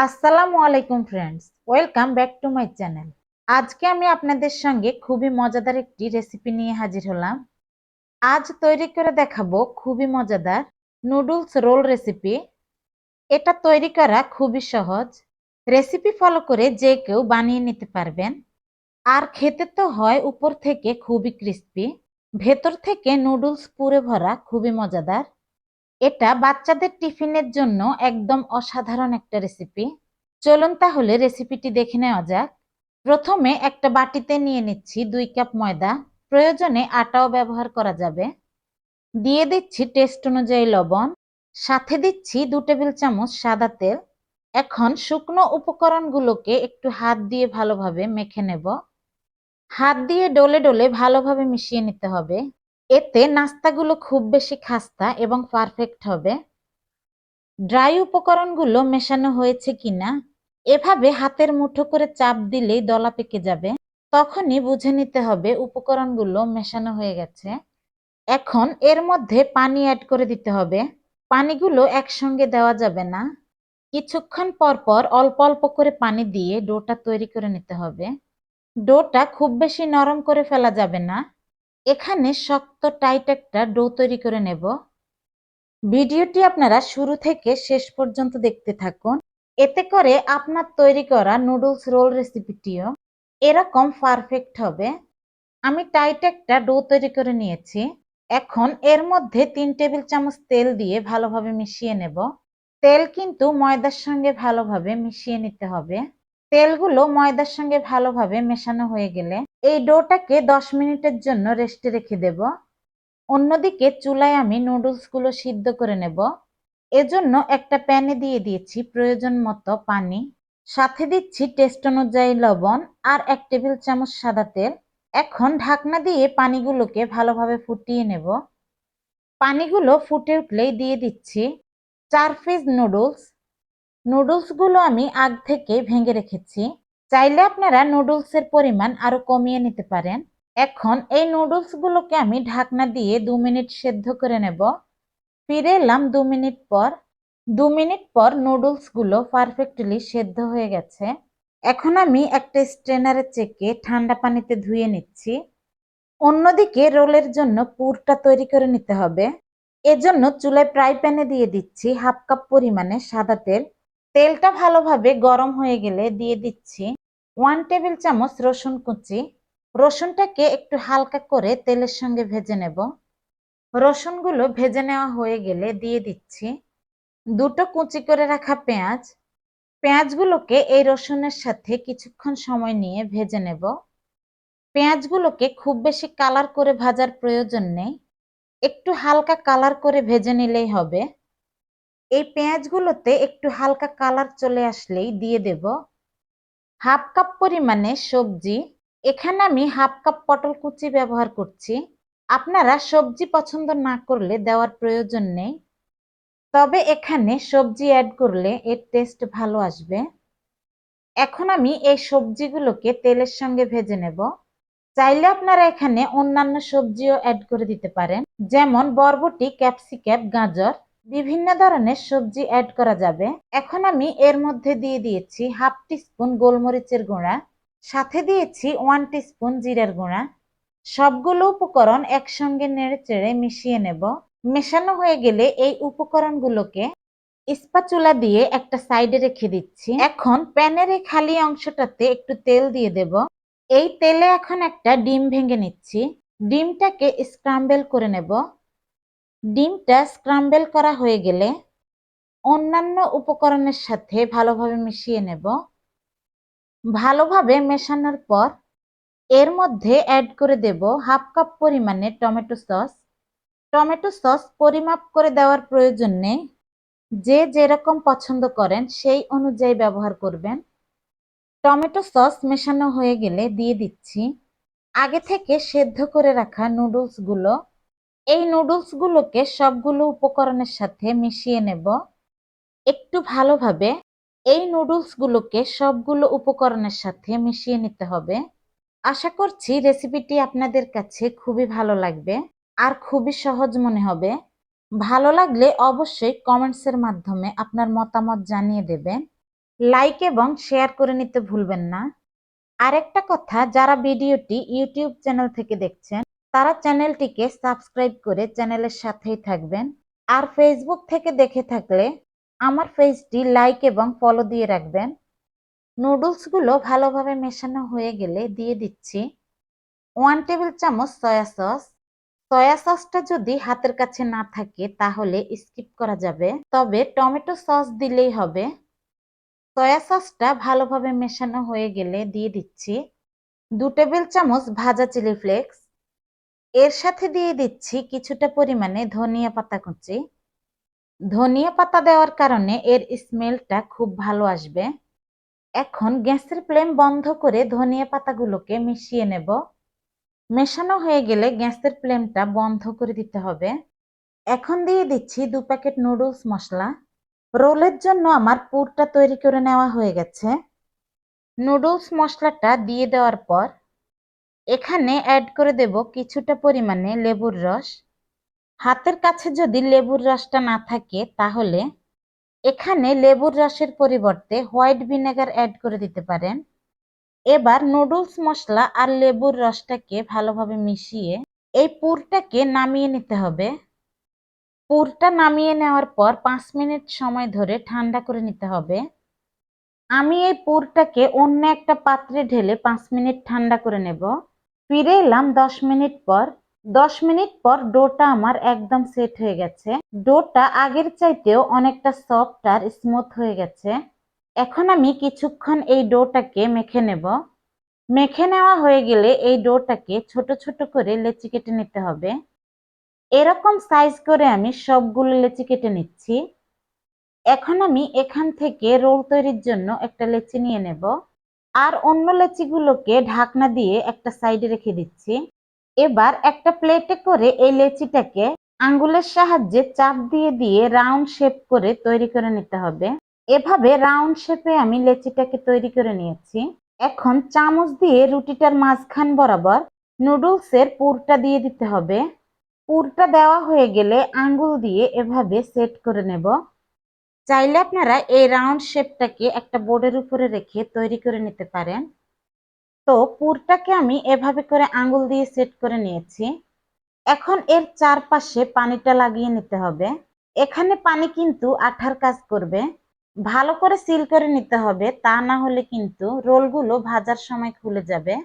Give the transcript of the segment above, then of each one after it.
আসসালামু আলাইকুম friends, welcome back to my channel. আজকে আমি আপনাদের সঙ্গে খুবই মজাদার একটি রেসিপি নিয়ে হাজির হলাম। আজ তৈরি করে দেখাবো খুবই মজাদার নুডলস রোল রেসিপি। এটা তৈরি করা খুবই সহজ। রেসিপি ফলো করে যে কেউ বানিয়ে নিতে পারবেন। আর খেতে তো হয় উপর থেকে খুবই ক্রিস্পি, ভেতর থেকে নুডলস পুরে ভরা, খুবই মজাদার। এটা বাচ্চাদের টিফিনের জন্য একদম অসাধারণ একটা রেসিপি। চলুন তাহলে রেসিপিটি দেখে নেওয়া যাক। প্রথমে একটা বাটিতে নিয়ে নিচ্ছি 2 কাপ ময়দা। প্রয়োজনে আটাও ব্যবহার করা যাবে। দিয়ে দিচ্ছি টেস্ট অনুযায়ী লবণ। সাথে দিচ্ছি 2 টেবিল চামচ সাদা তেল। এখন শুকনো উপকরণগুলোকে একটু হাত দিয়ে ভালোভাবে মেখে নেব। হাত দিয়ে ডলে ডলে ভালোভাবে মিশিয়ে নিতে হবে। এতে নাস্তাগুলো খুব বেশি খাস্তা এবং পারফেক্ট হবে। ড্রাই উপকরণগুলো মেশানো হয়েছে কিনা এভাবে হাতের মুঠো করে চাপ দিলেই দলা পেকে যাবে। তখনই বুঝে নিতে হবে উপকরণগুলো মেশানো হয়ে গেছে। এখন এর মধ্যে পানি অ্যাড করে দিতে হবে। পানিগুলো একসঙ্গে দেওয়া যাবে না। কিছুক্ষণ পর পর অল্প অল্প করে পানি দিয়ে ডোটা তৈরি করে নিতে হবে। ডোটা খুব বেশি নরম করে ফেলা যাবে না। এখানে শক্ত টাইট একটা ডো তৈরি করে নেব। ভিডিওটি আপনারা শুরু থেকে শেষ পর্যন্ত দেখতে থাকুন। এতে করে আপনার তৈরি করা নুডলস রোল রেসিপিটিও এরকম পারফেক্ট হবে। আমি টাইট একটা ডো তৈরি করে নিয়েছি। এখন এর মধ্যে 3 টেবিল চামচ তেল দিয়ে ভালোভাবে মিশিয়ে নেব। তেল কিন্তু ময়দার সঙ্গে ভালোভাবে মিশিয়ে নিতে হবে। তেলগুলো ময়দার সঙ্গে ভালোভাবে মেশানো হয়ে গেলে এই ডোটাকে 10 মিনিটের জন্য রেস্টে রেখে দেব। অন্যদিকে চুলায় আমি নুডলসগুলো সিদ্ধ করে নেব। এজন্য একটা প্যানে দিয়ে দিয়েছি প্রয়োজন মতো পানি। সাথে দিচ্ছি টেস্ট অনুযায়ী লবণ আর 1 টেবিল চামচ সাদা তেল। এখন ঢাকনা দিয়ে পানিগুলোকে ভালোভাবে ফুটিয়ে নেব। পানিগুলো ফুটে উঠলেই দিয়ে দিচ্ছি 4 পিস নুডলস। নুডলসগুলো আমি আগ থেকে ভেঙে রেখেছি। চাইলে আপনারা নুডলসের পরিমাণ আরো কমিয়ে নিতে পারেন। এখন এই নুডলসগুলোকে আমি ঢাকনা দিয়ে 2 মিনিট সেদ্ধ করে নেব। ফিরে এলাম 2 মিনিট পর। 2 মিনিট পর নুডলসগুলো পারফেক্টলি সেদ্ধ হয়ে গেছে। এখন আমি একটা স্ট্রেনারে চেকে ঠান্ডা পানিতে ধুয়ে নিচ্ছি। অন্যদিকে রোলের জন্য পুরটা তৈরি করে নিতে হবে। এজন্য চুলায় ফ্রাই প্যানে দিয়ে দিচ্ছি 1/2 কাপ পরিমাণে সাদা তেল। তেলটা ভালোভাবে গরম হয়ে গেলে দিয়ে দিচ্ছি 1 টেবিল চামচ রসুন কুচি। রসুনটাকে একটু হালকা করে তেলের সঙ্গে ভেজে নেব। রসুনগুলো ভেজে নেওয়া হয়ে গেলে দিয়ে দিচ্ছি 2 কুচি করে রাখা পেঁয়াজ। পেঁয়াজগুলোকে এই রসুনের সাথে কিছুক্ষণ সময় নিয়ে ভেজে নেব। পেঁয়াজগুলোকে খুব বেশি কালার করে ভাজার প্রয়োজন নেই। একটু হালকা কালার করে ভেজে নিলেই হবে। এই পেঁয়াজগুলোতে একটু হালকা কালার চলে আসলেই দিয়ে দেব 1/2 কাপ পরিমাণে সবজি। এখানে আমি 1/2 কাপ পটল কুচি ব্যবহার করছি। আপনারা সবজি পছন্দ না করলে দেওয়ার প্রয়োজন নেই। তবে এখানে সবজি অ্যাড করলে এর টেস্ট ভালো আসবে। এখন আমি এই সবজিগুলোকে তেলের সঙ্গে ভেজে নেব। চাইলে আপনারা এখানে অন্যান্য সবজিও অ্যাড করে দিতে পারেন, যেমন বরবটি, ক্যাপসিকাম, গাজর, বিভিন্ন ধরনের সবজি অ্যাড করা যাবে। এখন আমি এর মধ্যে দিয়ে দিয়েছি 1/2 টিস্পুন গোলমরিচের গুঁড়া। সাথে দিয়েছি 1 টিস্পুন জিরার গুঁড়া। সবগুলো উপকরণ একসঙ্গে নেড়েচেড়ে মিশিয়ে নেব। মেশানো হয়ে গেলে এই উপকরণগুলোকে স্প্যাচুলা দিয়ে একটা সাইডে রেখে দিচ্ছি। এখন প্যানের এই খালি অংশটাতে একটু তেল দিয়ে দেব। এই তেলে এখন একটা ডিম ভেঙে নিচ্ছি। ডিমটাকে স্ক্রাম্বল করে নেব। ডিমটা স্ক্রাম্বল করা হয়ে গেলে অন্যান্য উপকরণের সাথে ভালোভাবে মিশিয়ে নেব। ভালোভাবে মেশানোর পর এর মধ্যে অ্যাড করে দেব 1/2 কাপ পরিমাণে টমেটো সস। টমেটো সস পরিমাপ করে দেওয়ার প্রয়োজন নেই। যে যেরকম পছন্দ করেন সেই অনুযায়ী ব্যবহার করবেন। টমেটো সস মেশানো হয়ে গেলে দিয়ে দিচ্ছি আগে থেকে সেদ্ধ করে রাখা নুডলসগুলো। এই নুডলসগুলোকে সবগুলো উপকরণের সাথে মিশিয়ে নেব। একটু ভালোভাবে এই নুডলসগুলোকে সবগুলো উপকরণের সাথে মিশিয়ে নিতে হবে। আশা করছি রেসিপিটি আপনাদের কাছে খুবই ভালো লাগবে আর খুবই সহজ মনে হবে। ভালো লাগলে অবশ্যই কমেন্টসের মাধ্যমে আপনার মতামত জানিয়ে দেবেন। লাইক এবং শেয়ার করে নিতে ভুলবেন না। আরেকটা কথা, যারা ভিডিওটি ইউটিউব চ্যানেল থেকে দেখছেন তারা চ্যানেলটিকে সাবস্ক্রাইব করে চ্যানেলের সাথেই থাকবেন। আর ফেসবুক থেকে দেখে থাকলে আমার পেজটি লাইক এবং ফলো দিয়ে রাখবেন। নুডলসগুলো ভালোভাবে মেশানো হয়ে গেলে দিয়ে দিচ্ছি 1 টেবিল চামচ সয়া সস। সয়া সসটা যদি হাতের কাছে না থাকে তাহলে স্কিপ করা যাবে, তবে টমেটো সস দিলেই হবে। সয়া সসটা ভালোভাবে মেশানো হয়ে গেলে দিয়ে দিচ্ছি 2 টেবিল চামচ ভাজা চিলি ফ্লেক্স। এর সাথে দিয়ে দিচ্ছি কিছুটা পরিমাণে ধনিয়া পাতা কুচি। ধনিয়া পাতা দেওয়ার কারণে এর স্মেলটা খুব ভালো আসবে। এখন গ্যাসের ফ্লেম বন্ধ করে ধনিয়া পাতাগুলোকে মিশিয়ে নেব। মেশানো হয়ে গেলে গ্যাসের ফ্লেমটা বন্ধ করে দিতে হবে। এখন দিয়ে দিচ্ছি 2 প্যাকেট নুডলস মশলা। রোলের জন্য আমার পুরটা তৈরি করে নেওয়া হয়ে গেছে। নুডলস মশলাটা দিয়ে দেওয়ার পর এখানে অ্যাড করে দেব কিছুটা পরিমাণে লেবুর রস। হাতের কাছে যদি লেবুর রসটা না থাকে তাহলে এখানে লেবুর রসের পরিবর্তে হোয়াইট ভিনেগার অ্যাড করে দিতে পারেন। এবার নুডলস মশলা আর লেবুর রসটাকে ভালোভাবে মিশিয়ে এই পুরটাকে নামিয়ে নিতে হবে। পুরটা নামিয়ে নেওয়ার পর 5 মিনিট সময় ধরে ঠান্ডা করে নিতে হবে। আমি এই পুরটাকে অন্য একটা পাত্রে ঢেলে 5 মিনিট ঠান্ডা করে নেব। ফিরে এলাম 10 মিনিট পর। 10 মিনিট পর ডোটা আমার একদম সেট হয়ে গেছে। ডোটা আগের চাইতেও অনেকটা সফট আর স্মুথ হয়ে গেছে। এখন আমি কিছুক্ষণ এই ডোটাকে মেখে নেব। মেখে নেওয়া হয়ে গেলে এই ডোটাকে ছোট ছোট করে লেচি কেটে নিতে হবে। এরকম সাইজ করে আমি সবগুলো লেচি কেটে নিচ্ছি। এখন আমি এখান থেকে রোল তৈরির জন্য একটা লেচি নিয়ে নেব আর অন্য লেচিগুলোকে ঢাকনা দিয়ে একটা সাইডে রেখে দিচ্ছি। এবার একটা প্লেটে করে এই লেচিটাকে আঙ্গুলের সাহায্যে চাপ দিয়ে দিয়ে রাউন্ড শেপ করে তৈরি করে নিতে হবে। এভাবে রাউন্ড শেপে আমি লেচিটাকে তৈরি করে নিয়েছি। এখন চামচ দিয়ে রুটিটার মাঝখান বরাবর নুডলসের পুরটা দিয়ে দিতে হবে। পুরটা দেওয়া হয়ে গেলে আঙ্গুল দিয়ে এভাবে সেট করে নেব। চাইলে আপনারা এই রাউন্ড শেপটাকে একটা বোর্ডের উপরে রেখে তৈরি করে নিতে পারেন। তো পুরটাকে আমি এভাবে করে আঙ্গুল দিয়ে সেট করে নিয়েছি। এখন এর চারপাশে পানিটা লাগিয়ে নিতে হবে। এখানে পানি কিন্তু আঠার কাজ করবে। ভালো করে সিল করে নিতে হবে, তা না হলে কিন্তু রোলগুলো ভাজার সময় খুলে যাবে।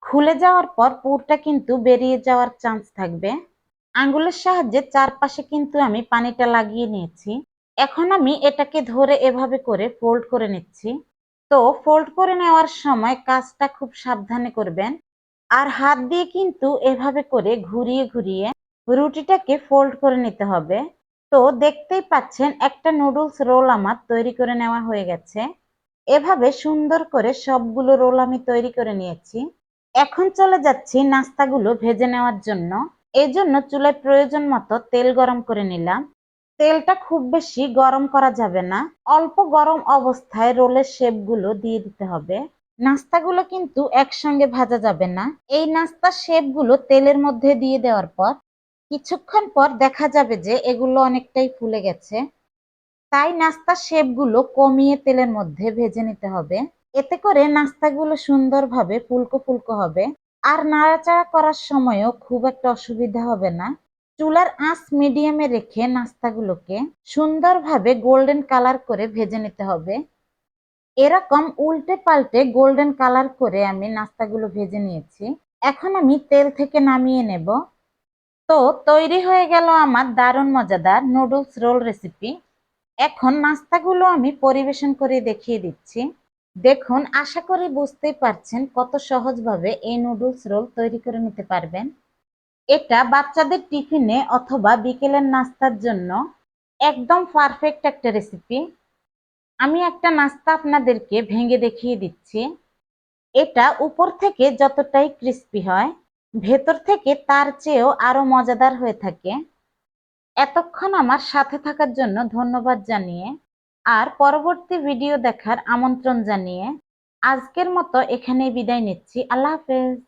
খুলে যাওয়ার পর পুরটা কিন্তু বেরিয়ে যাওয়ার চান্স থাকবে। আঙ্গুলের সাহায্যে চারপাশে কিন্তু আমি পানিটা লাগিয়ে নিয়েছি। এখন আমি এটাকে ধরে এভাবে করে ফোল্ড করে নিচ্ছি। তো ফোল্ড করে নেওয়ার সময় কাজটা খুব সাবধানে করবেন। আর হাত দিয়ে কিন্তু এভাবে করে ঘুরিয়ে ঘুরিয়ে রুটিটাকে ফোল্ড করে নিতে হবে। তো দেখতেই পাচ্ছেন একটা নুডলস রোল আমার তৈরি করে নেওয়া হয়ে গেছে। এভাবে সুন্দর করে সবগুলো রোল আমি তৈরি করে নিয়েছি। এখন চলে যাচ্ছি নাস্তাগুলো ভেজে নেওয়ার জন্য। এই জন্য চুলায় প্রয়োজন মতো তেল গরম করে নিলাম। তেলটা খুব বেশি গরম করা যাবে না, অল্প গরম অবস্থায় রোলের শেপগুলো দিয়ে দিতে হবে। নাস্তাগুলো কিন্তু একসঙ্গে ভাজা যাবে না। এই নাস্তার শেপগুলো তেলের মধ্যে দিয়ে দেওয়ার পর কিছুক্ষণ পর দেখা যাবে যে এগুলো অনেকটাই ফুলে গেছে। তাই নাস্তার শেপগুলো কমিয়ে তেলের মধ্যে ভেজে নিতে হবে। এতে করে নাস্তাগুলো সুন্দরভাবে ফুলকো ফুলকো হবে আর নাড়াচাড়া করার সময়ও খুব একটা অসুবিধা হবে না। চুলার আঁচ মিডিয়ামে রেখে নাস্তাগুলোকে সুন্দরভাবে গোল্ডেন কালার করে ভেজে নিতে হবে। এরকম উল্টে পাল্টে গোল্ডেন কালার করে আমি নাস্তাগুলো ভেজে নিয়েছি। এখন আমি তেল থেকে নামিয়ে নেব। তো তৈরি হয়ে গেল আমার দারুণ মজাদার নুডলস রোল রেসিপি। এখন নাস্তাগুলো আমি পরিবেশন করে দেখিয়ে দিচ্ছি। দেখুন, আশা করি বুঝতেই পারছেন কত সহজভাবে এই নুডলস রোল তৈরি করে নিতে পারবেন। এটা বাচ্চাদের টিফিনে অথবা বিকেলের নাস্তার জন্য একদম পারফেক্ট একটা রেসিপি। আমি একটা নাস্তা আপনাদেরকে ভেঙে দেখিয়ে দিচ্ছি। এটা উপর থেকে যতটাই ক্রিস্পি হয়, ভেতর থেকে তার চেয়েও আরো মজাদার হয়ে থাকে। এতক্ষণ আমার সাথে থাকার জন্য ধন্যবাদ জানিয়ে আর পরবর্তী ভিডিও দেখার আমন্ত্রণ জানিয়ে আজকের মতো এখানেই বিদায় নিচ্ছি। আল্লাহ হাফেজ।